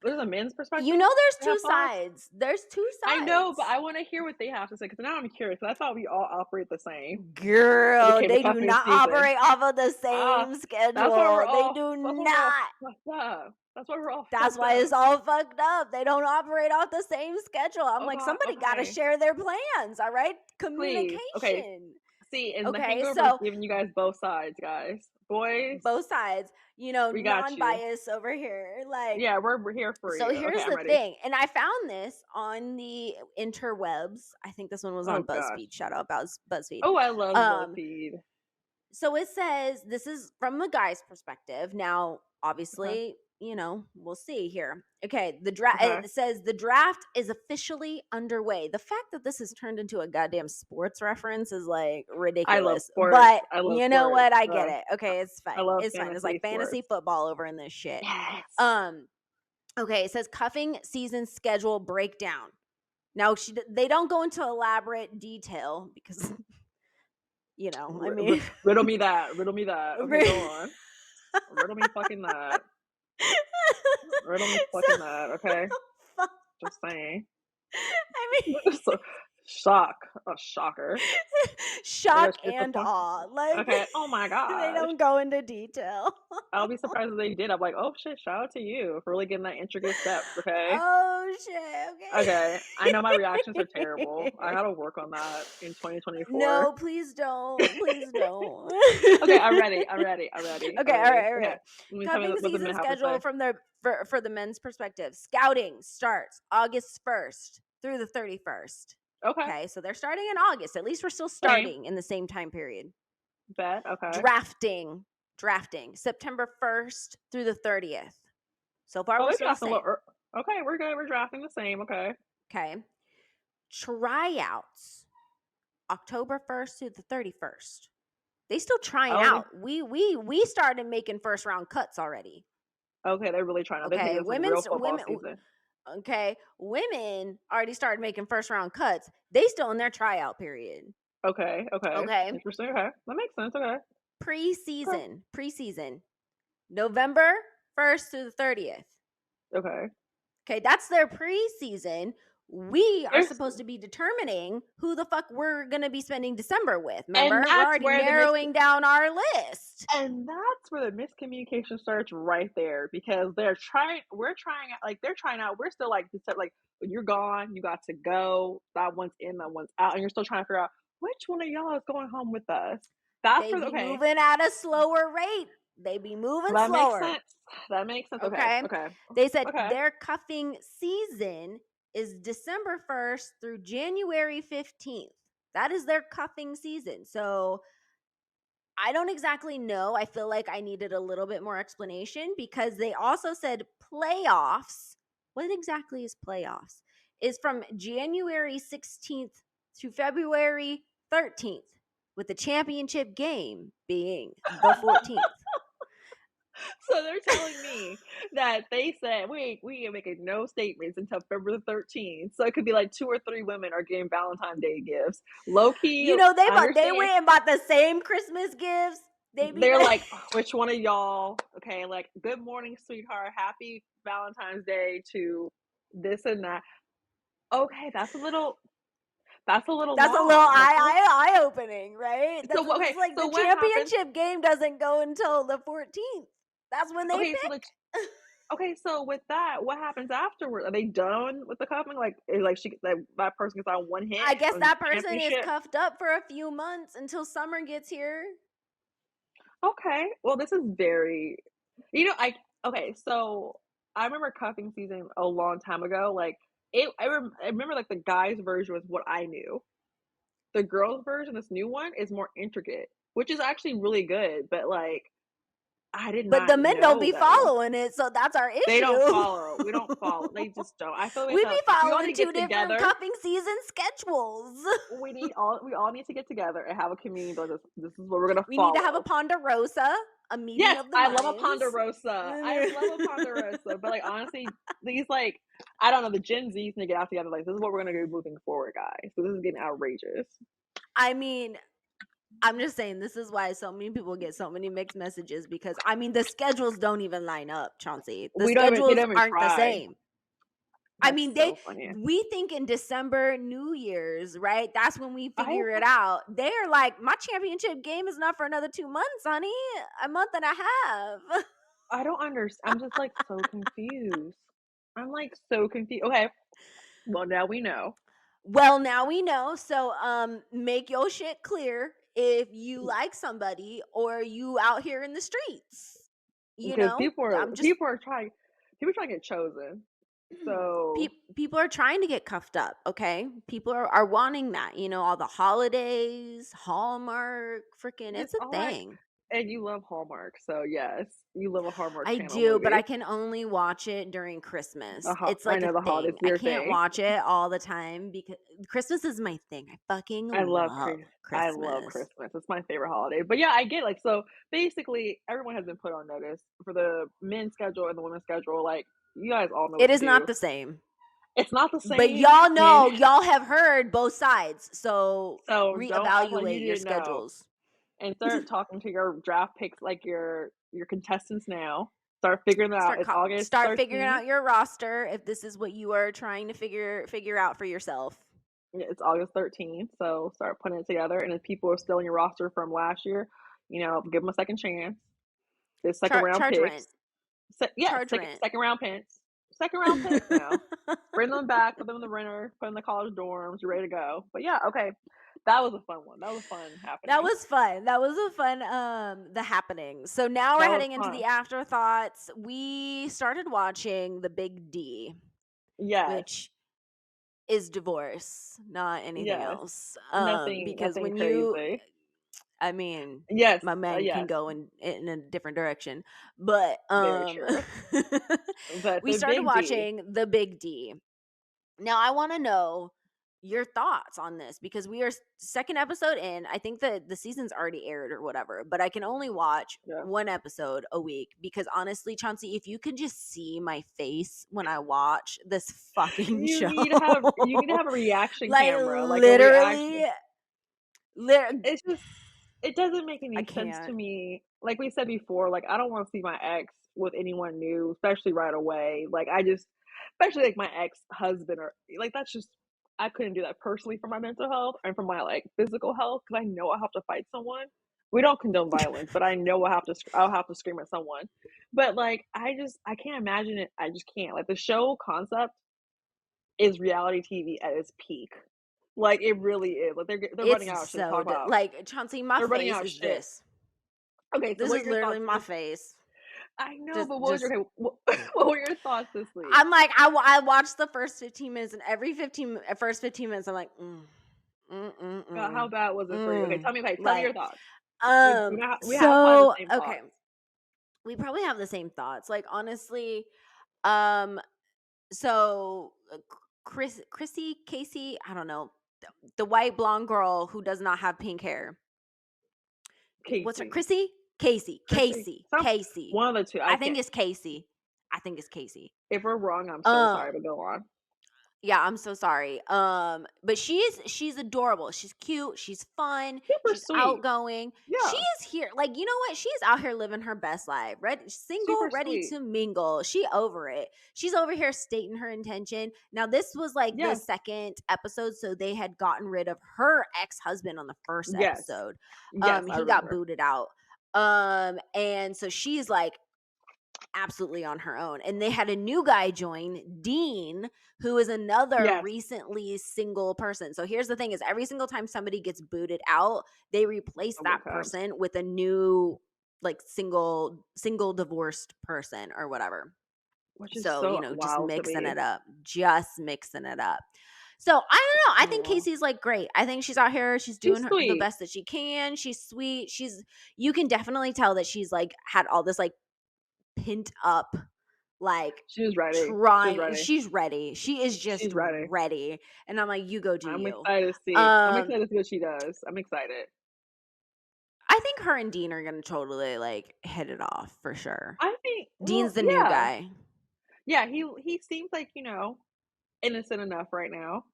there's a men's perspective. You know, there's They two have thoughts. sides. There's two I know, but sides. I want to hear what they have to say because now I'm curious. 'Cause I thought we all operate the same when it Girl, came to they do cuffing not season. operate off of the Ah, same that's why we're schedule. They all. do That's why we're all not. fucked up. That's why we're all That's fucked why up. it's all fucked up. They don't operate off the same schedule. I'm Oh like, God. somebody got to Okay. share their plans, all right? Please. Okay. Communication. See, and the Okay, hangover is so giving you guys both sides, guys. Boys, both sides, we got you. non-bias over here. Like, Yeah, we're here for so you. Okay, here's I'm the ready. thing, and I found this on the interwebs. I think this one was Oh on gosh. BuzzFeed. Shout out BuzzFeed. Oh, I love Um, BuzzFeed. so it says this is from the guy's perspective. Now, Okay. obviously, we'll see here. Okay, the draft. Okay. It says the draft is officially underway. The fact that this has turned into a goddamn sports reference is like I love ridiculous. sports. But I love you know sports. what? I get it. Okay, it's I fine. love It's fine. It's like fantasy fantasy sports. football over in this shit. Yes. Okay, it says cuffing season schedule breakdown. Now they don't go into elaborate detail because I mean, Riddle me that. Riddle me that. Okay, go on. Riddle me fucking that. Riddle me fucking that. Okay, just saying. I mean, So, shock. A shocker. Are you shock guys and disappointed? awe. Like Okay. Oh my they gosh. don't go into detail. I'll be surprised if they did. I'm like, oh shit, shout out to you for really getting that intricate steps, okay? Oh shit. Okay. I know my reactions are terrible. I Okay. gotta work on that in 2024. No, please don't. Please don't. Okay, I'm ready. I'm ready. I'm ready. Okay, I'm all ready. right, all Okay. right. Let me tell me Cuffing what the season men have to schedule say. from for the men's perspective. Scouting starts August 1st through the 31st. Okay. Okay, so they're starting in August. At least we're still Same. starting in the same time period. Bet. Okay. Drafting September 1st through the 30th. So far, Oh, we're we still the drafting a same. little. Okay, we're good. We're drafting the same. Okay. Okay. Tryouts October 1st through the 31st. They still trying Okay. out. We started making first round cuts already. Okay, they're really trying to. They're Okay, taking this like real football season. Okay, women already started making first round cuts. They still in their tryout period. Okay. Okay. Okay, Interesting. Okay, that makes sense. Okay. preseason, November 1st through the 30th. Okay. Okay, that's their preseason. We are There's, supposed to be determining who the fuck we're gonna be spending December with. Remember, and we're that's already where narrowing down our list. and that's where the miscommunication starts right there because we're trying out, like they're trying out, we're still like when you're gone, you got to go. That one's in, that one's out, and you're still trying to figure out which one of y'all is going home with us. That's They where be okay. moving at a slower rate. They be moving That makes slower. sense. That makes sense. Okay. Okay. Okay. They said Okay. their cuffing season is December 1st through January 15th. That is their cuffing season. So I don't exactly know. I feel like I needed a little bit more explanation because they also said playoffs. What exactly is playoffs? Is from January 16th to February 13th, with the championship game being the 14th. So they're telling me that they said we ain't making no statements until February 13th. So it could be like 2 or 3 women are getting Valentine's Day gifts. Low key, They understand. went and bought the same Christmas gifts. They're like, which one of y'all? Okay, like, good morning, sweetheart. Happy Valentine's Day to this and that. Okay, that's a little That's long. a little eye opening, right? That's So okay, like so the what happens? championship game doesn't go until the 14th. That's when they Okay, pick. okay, so with that, what happens afterward? Are they done with the cuffing? Like, that person gets on one hit. I guess on that person is championship? cuffed up for a few months until summer gets here. Okay, well, this is very, okay, so I remember cuffing season a long time ago. Like, I remember like the guys' version was what I knew. The girls' version, this new one, is more intricate, which is actually really good. But like, I did But not the men don't know be that it was. following it, so that's our issue. They don't follow. We don't follow. They just don't. I feel like we be we all following need to two get different together. cuffing season schedules. We all need to get together and have a community. Like this is what we're gonna We follow. need to have a Ponderosa, a meeting Yes, of the I minds. love a Ponderosa. I love a Ponderosa. But like, honestly, these like, I don't know, the Gen Zs need to get out together. Like, this is what we're gonna do moving forward, guys. So this is getting outrageous. I mean, I'm just saying this is why so many people get so many mixed messages because I mean the schedules don't even line up, Chauncey. The They schedules don't even aren't the try. same. I That's mean, so funny. we think in December, New Year's, right? That's when we I figure it out. They're like, my championship game is not for another 2 months, honey. A month and a half. I don't understand. I'm just, like, so confused. I'm, like, so confused. Okay, well, now we know. Well, now we know. So make your shit clear if you like somebody or you out here in the streets. You Because know? I'm just people are trying to get chosen. So, people are trying to get cuffed up, okay? People are wanting that, all the holidays, Hallmark, freaking it's it's a all I thing. and you love Hallmark, so yes, you love a Hallmark I Channel do, but I movie. can only watch it during Christmas. It's I like a know the holidays thing. is I your can't thing. watch it all the time because Christmas is my thing. I fucking love I love Christmas. Christmas. It's my favorite holiday. But yeah, I get like so basically everyone has been put on notice for the men's schedule and the women's schedule. Like you guys all know It what to is not do. the same. It's not the But same. y'all Man. know, y'all have heard both sides. So So don't act like you reevaluate your didn't know. schedules. And start talking to your draft picks like your contestants now. Start figuring it out. It's August Start figuring 13th. out your roster if this is what you are trying to figure out for yourself. Yeah, it's August 13th. So start putting it together. And if people are still in your roster from last year, give them a second chance. The second round Charge rent. picks. Yeah, Charge rent. second round picks. Second round picks now. Bring them back, put them in the renter, put them in the college dorms, you're ready to go. But yeah, okay. That was a fun one. That was a fun That happening. was fun. That was a fun the happening. So now we're That was heading into the fun. afterthoughts. We started watching The Big D, Yes. which is divorce, not anything Yes. else. Because Nothing when you crazy. I mean, Yes. my man can Yes. go in a different direction. But Very true. But we the started big D. watching The Big D. Now I want to know your thoughts on this because we are second episode in. I think that the season's already aired or whatever, but I can only watch Yeah. one episode a week because honestly, Chauncey, if you could just see my face when I watch this fucking show, You need to have a reaction like camera, like a reaction. literally, It's just it doesn't make I any sense to can't. me. Like we said before, like I don't want to see my ex with anyone new, especially right away. Like I just especially like my ex-husband or like that's just I couldn't do that personally for my mental health and for my like physical health because I know I have to fight someone. We don't condone violence, but I know I'll have to scream at someone. But like I can't imagine it. I just can't. Like the show concept is reality TV at its peak. Like it really is. Like they're running It's out of shit to so talk about. like Chauncey, my They're running face out of is shit. this. Okay, so This what are is your literally thoughts my this face. I know, Just but just what were your thoughts this week? I'm like I watched the first 15 minutes and every first 15 minutes I'm like How bad was it for you? Okay, mm. tell me your Like thoughts. We have probably the so same okay. thoughts. We probably have the same thoughts. Like honestly, um so Chrissy Casey, I don't know, the white blonde girl who does not have pink hair. What's her Casey. Chrissy? Casey. Chrissy. Some Casey. one of the two. I I think can't it's Casey. I think it's Casey. if we're wrong, I'm so Um sorry, but go on. yeah, I'm so sorry. But she's adorable. She's cute. She's fun. Super She's sweet. outgoing. She Yeah, is here. Like, you know what? She's out here living her best life. Ready, single, super ready sweet. to mingle. She over it. She's over here stating her intention. Now, this was like the Yes, second episode, so they had gotten rid of her ex-husband on the first yes, episode. yes, I He got remember. booted out. And so she's like absolutely on her own. And they had a new guy join, Dean, who is another Yes. recently single person. So here's the thing is every single time somebody gets booted out, they replace Oh my that god. person with a new like single divorced person or whatever. Which is So, so just wild to mixing me. it up. Just mixing it up. So, I don't know. I So think wild. Casey's like great. I think she's out here. She's She's doing the sweet. best that she can. She's sweet. You can definitely tell that she's like had all this like pent up like She was ready. She was trying ready. she's ready. She is just She's ready. ready. And I'm like, you go do I'm you. excited to see. I'm Um, excited to see what she does. I'm excited. I think her and Dean are gonna totally like hit it off for sure. I think well, Dean's the new yeah. guy. Yeah, he seems like, innocent enough right now.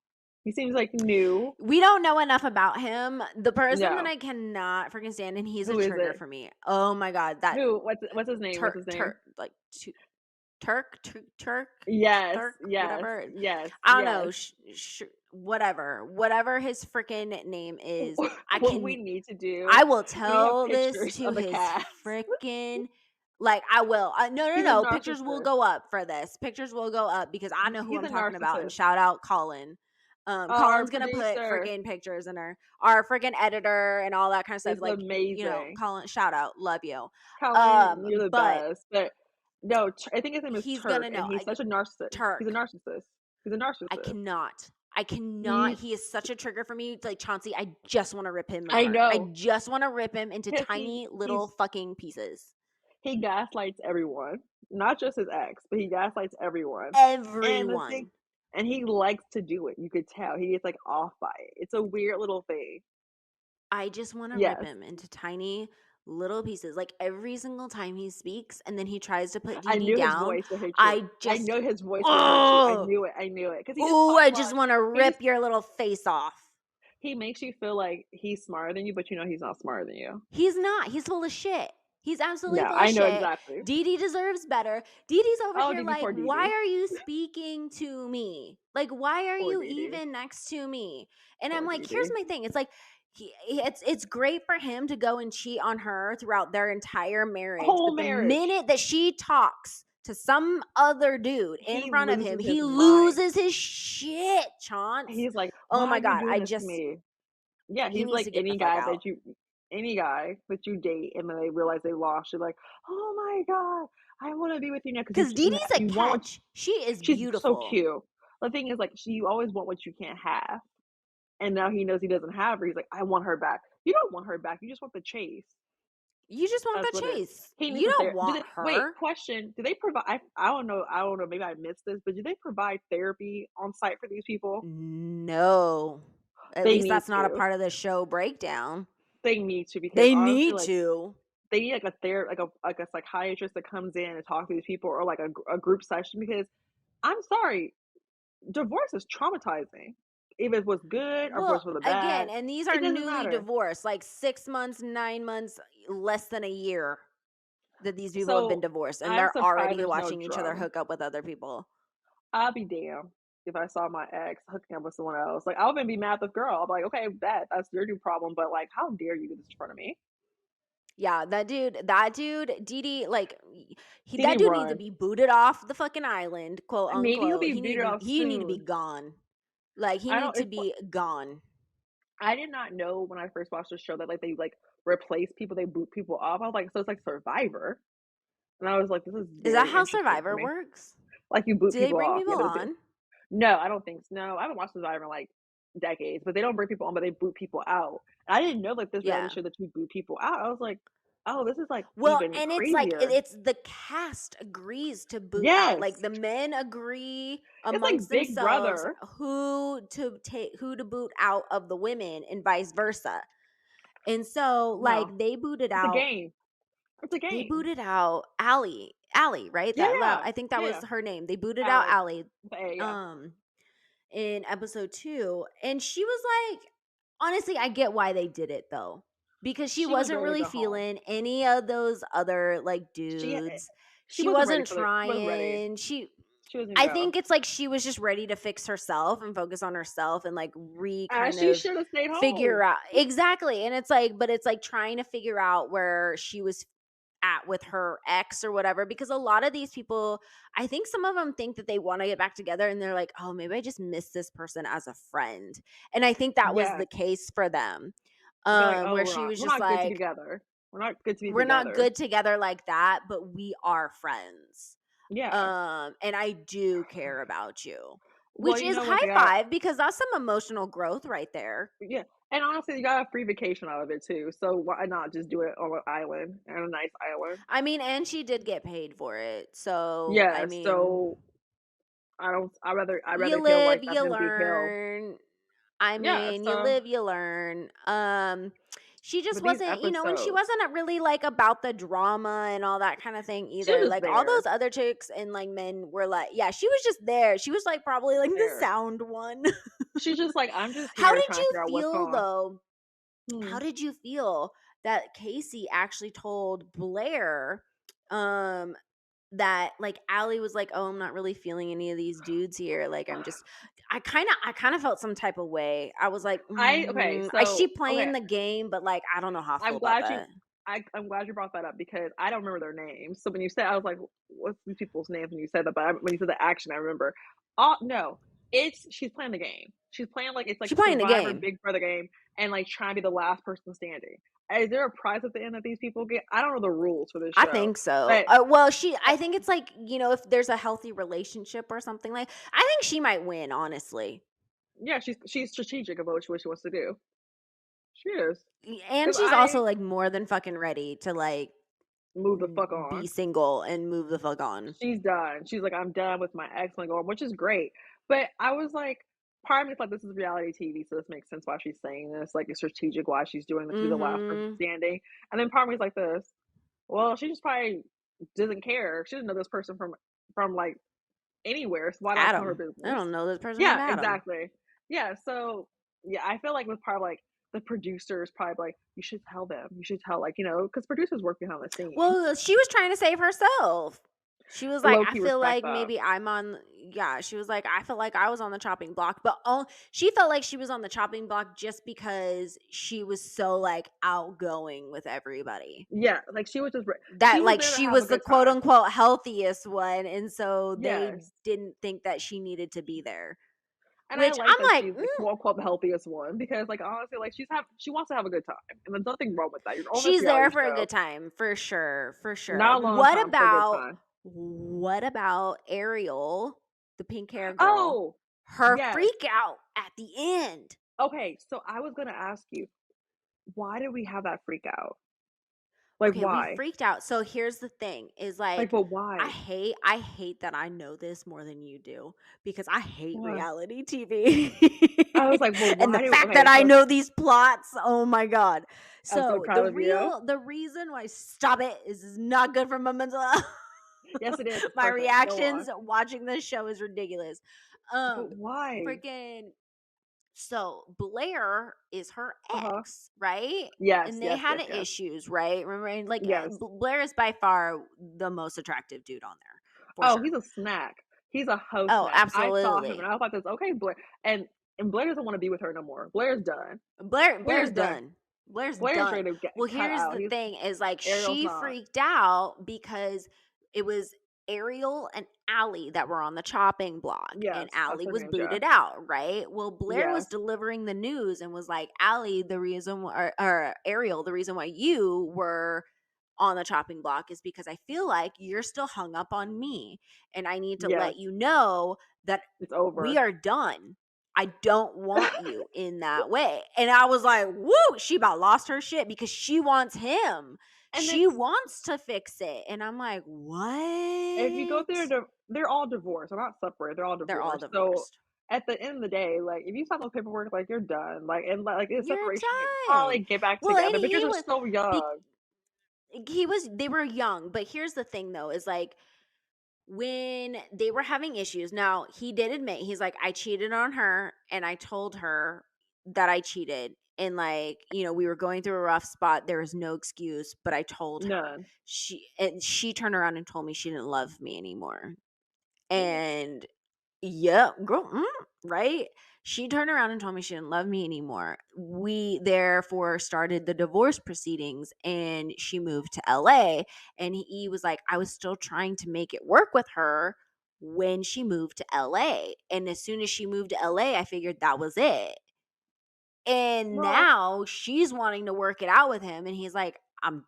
He seems like new. We don't know enough about him. The person that No. I cannot freaking stand, and he's a Who is trigger it? for me. Oh my god, that Who? What's his name? What's Turk, his name? Turk, Turk, Yes, Turk, yes, whatever. yes, I don't know, yes. whatever his freaking name is. What we need to do, I will we have tell this pictures to of the his cast. freaking, like, I will. No, He's a pictures will narcissist. go up for this. Pictures will go up because I know who He's I'm a talking about. And narcissist. shout out Collin. Our Colin's gonna put producer freaking pictures in our freaking editor and all that kind of stuff. is Like, amazing. Colin, shout out, love you. Colleen, you're the But best. But no, I think his name is he's Turk, gonna and know. he's such a narcissist. He's a Turk. narcissist. He's a I narcissist. cannot. I cannot. He's. He is such a trigger for me. Like, Chauncey, I just want to rip him I apart. I know. just want to rip him into Cause tiny little he's fucking pieces. he gaslights everyone, not just his ex, but he gaslights everyone. And the thing, Everyone. and he likes to do it. You could tell he gets like off by it. It's a weird little thing. I just want to rip Yes, him into tiny little pieces. Like every single time he speaks and then he tries to put I Dee Dee knew his down, voice would hit you. I I just, know his voice would hurt you. I oh, knew it. I knew it because he just oh, talks I about just like want to he just rip your little face off. he makes you feel like he's smarter than you, but you know he's not smarter than you. He's not. He's full of shit. He's absolutely No, full of I know shit. exactly. Dee Dee deserves better. Dee Dee's over Oh, here Didi, like, poor why Didi, are you speaking to me? Like, why are poor you Didi, even next to me? And I'm poor like, here's Didi. my thing. It's like, it's great for him to go and cheat on her throughout their entire marriage, Whole but the marriage. minute that she talks to some other dude in He front of him, loses his he mind. loses his shit, Chance. He's like, Oh "Why are my you god, doing this to me?" Yeah, he he's needs like to get the fuck out. any guy that you date, and then they realize they lost. You're like, "Oh my god, I want to be with you now," because Because Dee Dee's a you want what catch. She is she's so beautiful. cute. The thing is, like, you always want what you can't have, and now he knows he doesn't have her. He's like, "I want her back." You don't want her back. You just want the chase. You just want That's the what it is. chase. He needs You a don't Do want they wait, her. question, do they provide I don't know, maybe I missed this, but do they provide therapy on site for these people? No. At They least need that's not a to. part of the show breakdown. They need to because They honestly, need like, to. they need, like, like a psychiatrist that comes in and talks to these people or, like, a group session because I'm sorry, divorce is traumatizing. If it was good or if it was Well, for the again, bad, and these it are doesn't newly matter. divorced, like 6 months, 9 months, less than a year that these people have been So, divorced and I'm they're surprised already there's no watching each other drama. hook up with other people. I'll be damned if I saw my ex hooking up with someone else. Like, I'll even be mad at the girl. I'll be like, "Okay, that's your new problem, but, like, how dare you do this in front of me?" Yeah, that dude, Dee Dee, like that Didi dude needs to run. be booted off the fucking island, quote Maybe he'll unquote. be booted off He need to be soon. gone. Like he I need don't to it's be gone. I did not know when I first watched the show that, like, they, like, replace people, they boot people off. I was like, "So it's like Survivor?" And I was like, "This is Is that very how interesting for Survivor me." works? Like, you boot Do they people bring off. people Yeah, they on? No, I don't think so. No, I haven't watched Survivor in, like, decades, but they don't bring people on, but they boot people out. And I didn't know, like, this reality Yeah. show that you boot people out. I was like, "Oh, this is, like, Well, even and it's like crazier." it's the cast agrees to boot out. Like Yes. the men agree It's amongst like Big themselves Brother. who to boot out of the women and vice versa. And so No. like they booted It's a out game. It's a game. Allie, right? Yeah, That yeah. I think that Yeah, was yeah. her name. They booted out Allie. Allie. With the A, yeah. Um in episode 2, and she was like, honestly, I get why they did it though, because she She was wasn't ready to really go home. feeling any of those other like She dudes. she She wasn't ready wasn't for the she wasn't ready. trying. She wasn't I go. think it's like she was just ready to fix herself and focus on herself and like As kind she of should have stayed figure home. out exactly. And it's like, but it's like trying to figure out where she was at with her ex or whatever, because a lot of these people, I think some of them think that they want to get back together and they're like, oh, maybe I just miss this person as a friend. And I think that was Yes. the case for them. They're like, "Oh, Where she was we're just not good like, together. We're not good to be we're not together." good together like that, but we are friends. Yeah. And I do care about you, Well, which you is know what? high They got five because that's some emotional growth right there. yeah, and honestly, you got a free vacation out of it too, so why not just do it on an island, on a nice island? I mean, and she did get paid for it. So, I Yeah, mean, so I don't I you rather he'll, live, like, let you him do he'll. learn. I Yeah, mean, you so live, you learn. She just but these wasn't, and she episodes wasn't really like about the drama and all that kind of thing she was either. just Like all those there. other chicks and like men were like, yeah, she was just there. She was like probably like the There. sound one. She's just like, "I'm just How here did trying to you figure out what's feel going on." though? Hmm. How did you feel that Casey actually told Blair um that like Allie was like, "Oh, I'm not really feeling any of these dudes here. Like I'm just I kind of felt some type of way. I was like, Okay, is she so okay, playing the game, but like I don't know how I feel I'm about glad you that." I'm glad you brought that up because I don't remember their names. So when you said, I was like, "What's these people's names?" When you said that, but when you said the action, I remember. No, it's she's playing the game. She's playing like it's like She playing the Survivor, game. Big Brother game, and like trying to be the last person standing. Is there a prize at the end that these people get? I don't know the rules for this I show, think so. but Well, uh, I think it's like, if there's a healthy relationship or something like, I think she might win, honestly. yeah, she's strategic about what she wants to do. She is And because she's I also like more than fucking ready to like move the fuck be on. single and move the fuck on. She's done. She's like, "I'm done with my ex," like, which is great. But I was like, part of me is like, this is reality TV, so this makes sense why she's saying this. Like, it's strategic why she's doing this to be the last person Mhm. standing. And then part of me is like this. Well, she just probably doesn't care. She doesn't know this person from like anywhere, so why not tell her Adam. I business? don't know this person named Yeah, Adam. exactly. Yeah, so yeah, I feel like with part of like the producers probably like, you should tell them. You should tell like, because producers work behind the scenes. Well, she was trying to save herself. She was like, Low I key feel respect like that. maybe yeah, she was like, I felt like I was on the chopping block, but she felt like she was on the chopping block just because she was so like outgoing with everybody. Yeah, like she That was like there to she have a was the good quote time. unquote healthiest one, and so they Yes, didn't think that she needed to be there. and I Which like I'm that like, she's the quote unquote healthiest one because like honestly, like she wants to have a good time, and there's nothing wrong with that. You're on this she's there reality for a show, good time, for sure, for sure. not a long time for a good time. What about Ariel, the pink hair girl? Oh, Her yes. freak out at the end. Okay, so I was gonna ask you, why did we have that freak out? Like Okay, we why? freaked out. So here's the thing is Like, like but why? I hate that I know this more than you do because I hate Why? reality TV. I was like, well, And the why do? fact that Okay, I so know these plots, oh my god. I'm so So proud of you. the reason why stop it is not good for my mental health. Yes, it is. It's My perfect. Go reactions on. watching this show is ridiculous. But why? Freaking so Blair is her Uh huh. ex, right? Yes, And they yes, had yes, yes, issues, right? Remember, and like yes. Blair is by far the most attractive dude on there, for Oh, sure. he's a snack. He's a host Oh, snack. I saw him and absolutely. I thought this, okay, Blair. And Blair doesn't want to be with her no more. Blair's done. Blair's Blair's done. done. Blair's Blair's done. ready to get Well, cut here's out. the thing is like Ariel's she not. freaked out because it was Ariel and Allie that were on the chopping block and Yes, that's Allie her was name, Jeff. booted out, right? Well, Blair was Yes, delivering the news and was like, Allie, the reason or Ariel, the reason why you were on the chopping block is because I feel like you're still hung up on me and I need to yes. let you know that It's we over. are done. I don't want you in that way. And I was like, woo, she about lost her shit because she wants him. And She it's wants to fix it. And I'm like, if you go what? through, they're all divorced. They're not separated. They're all They're all divorced. So divorced. at the end of the day, like if you sign those paperwork, like you're done. Like and like in You're separation, you done. probably get back Well, and together. But you're just so be- young. they were young. But here's the thing though, is like, when they were having issues, now he did admit, he's like, I cheated on her and I told her that I cheated. And like, we were going through a rough spot. There was no excuse, but I told her. None. She turned around and told me she didn't love me anymore. Mm, And yeah, girl, right? She turned around and told me she didn't love me anymore. We therefore started the divorce proceedings and she moved to LA. And he was like, I was still trying to make it work with her when she moved to LA. And as soon as she moved to LA, I figured that was it. And well, now she's wanting to work it out with him. And he's like, I'm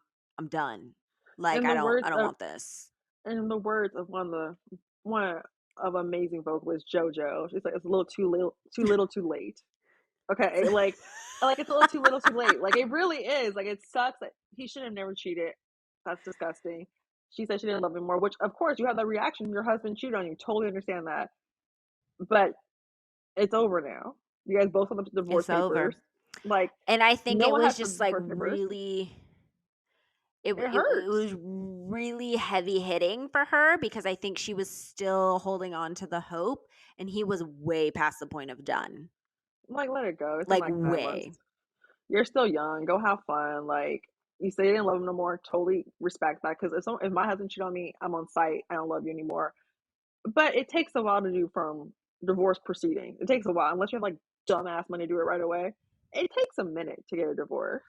done. Like, in the I words don't of want this. in the words of one of amazing vocalist JoJo, she's like, "It's a little too little, too late." Okay, like it's a little too little, too late. Like it really is. Like it sucks that he should have never cheated. That's disgusting. She said she didn't love him more, which of course you have that reaction. Your husband cheated on you. Totally understand that, but it's over now. You guys both on the divorce It's papers. over. Like And I think no it one was has the just like divorce papers. It it hurts. was really heavy hitting for her because I think she was still holding on to the hope and he was way past the point of done. Like, let it go. It's been Like, like 9 months. way. You're still young. Go have fun. Like, you say you didn't love him no more. Totally respect that. Because if my husband cheated on me, I'm on site. I don't love you anymore. But it takes a while to do from divorce proceedings. It takes a while unless you have like dumbass money to do it right away. It takes a minute to get a divorce.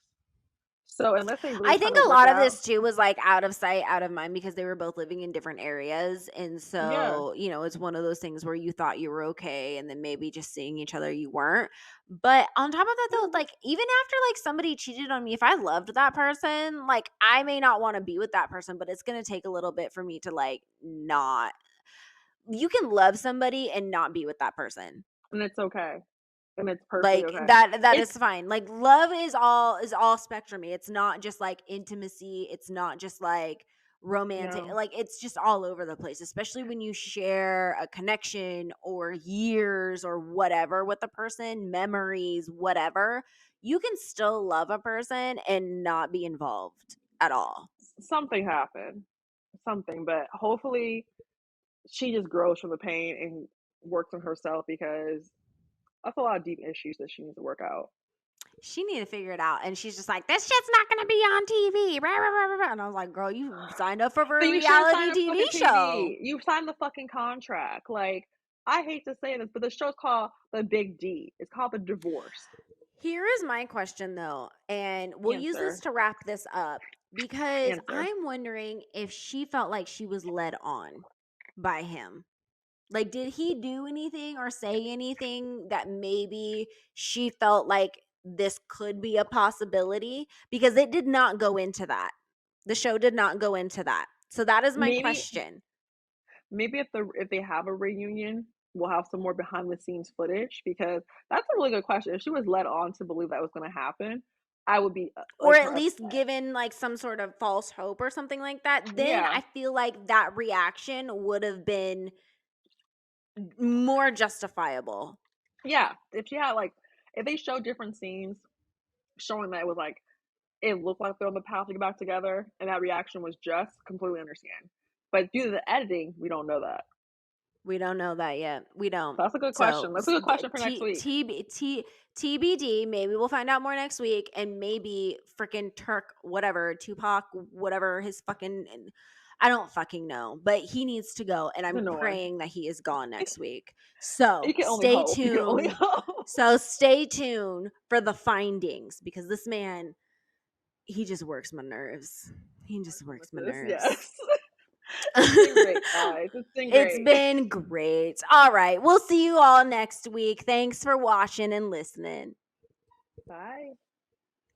So unless they really I trying think to a work lot of out, this too was like out of sight, out of mind because they were both living in different areas. And yeah, so, it's one of those things where you thought you were okay and then maybe just seeing each other you weren't. But on top of that though, like even after like somebody cheated on me, if I loved that person, like I may not want to be with that person, but it's going to take a little bit for me to like not. You can love somebody and not be with that person. and it's okay, and it's perfectly Like okay. that It's is fine. Like love is all spectrumy. It's not just like intimacy, it's not just like romantic. no Like it's just all over the place, especially when you share a connection or years or whatever with a person, memories, whatever. You can still love a person and not be involved at all. something happened, something, but hopefully she just grows from the pain and works on herself because that's a lot of deep issues that she needs to work out. She need to figure it out. And she's just like, this shit's not gonna be on TV. Rah, rah, rah, rah, rah. And I was like, girl, you signed up for Then a you shouldn't sign reality a TV fucking show. TV. You signed the fucking contract. Like, I hate to say this, but the show's called The Big D. It's called The Divorce. Here is my question though, and we'll use this Answer. to wrap this up because Answer. I'm wondering if she felt like she was led on by him. Like, did he do anything or say anything that maybe she felt like this could be a possibility? Because it did not go into that. The show did not go into that. So that is my Maybe question. maybe if they have a reunion, we'll have some more behind the scenes footage because that's a really good question. If she was led on to believe that was going to happen, I would be Or like at her least upset. given like some sort of false hope or something like that, then Yeah. I feel like that reaction would have been more justifiable. Yeah. If she had like if they show different scenes showing that it was like it looked like they're on the path to get back together and that reaction was just completely understand. But due to the editing, we don't know that. We don't know that yet. We don't. So that's a good So question. That's a good question for next week. TBD. Maybe we'll find out more next week, and maybe freaking Turk, whatever Tupac, whatever his fucking. I don't fucking know, but he needs to go, and It's I'm annoying. praying that he is gone next week. So You can only stay hope. You can only tuned. hope. So stay tuned for the findings because this man, he just works my nerves. He just works my This, nerves. yes. It's been great, guys. It's been It's great. been great. All right. We'll see you all next week. Thanks for watching and listening. Bye.